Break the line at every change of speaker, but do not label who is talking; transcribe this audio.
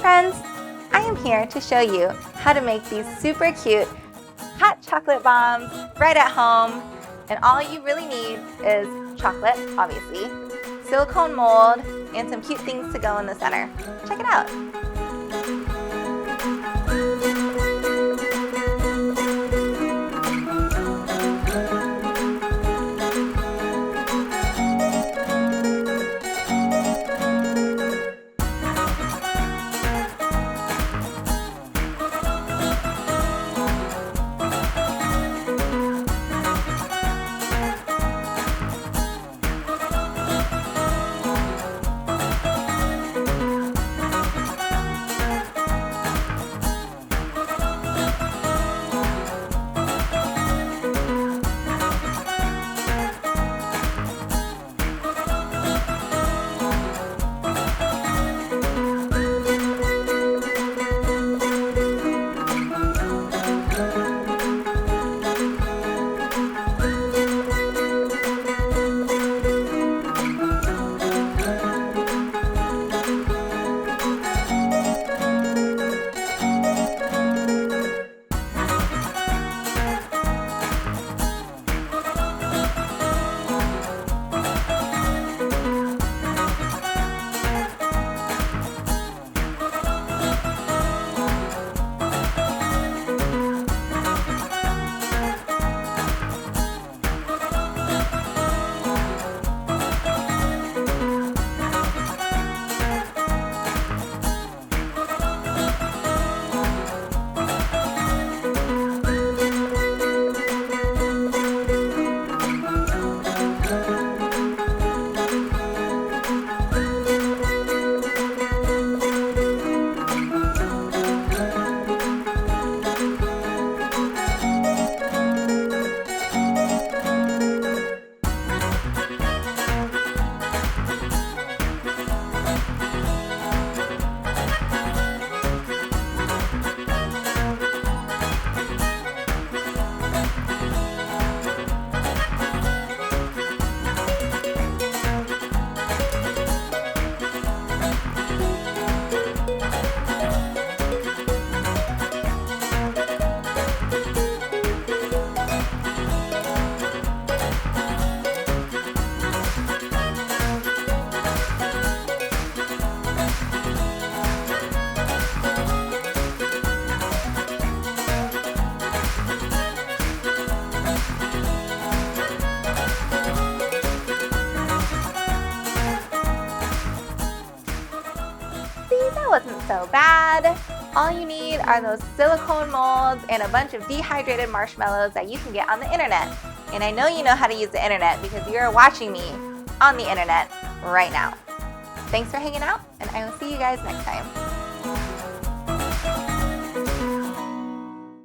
friends! I am here to show you how to make these super cute hot chocolate bombs right at home. And all you really need is chocolate, obviously, silicone mold, and some cute things to go in the center. Check it out! That wasn't so bad. All you need are those silicone molds and a bunch of dehydrated marshmallows that you can get on the internet. And I know you know how to use the internet because you're watching me on the internet right now. Thanks for hanging out, and I will see you guys next time.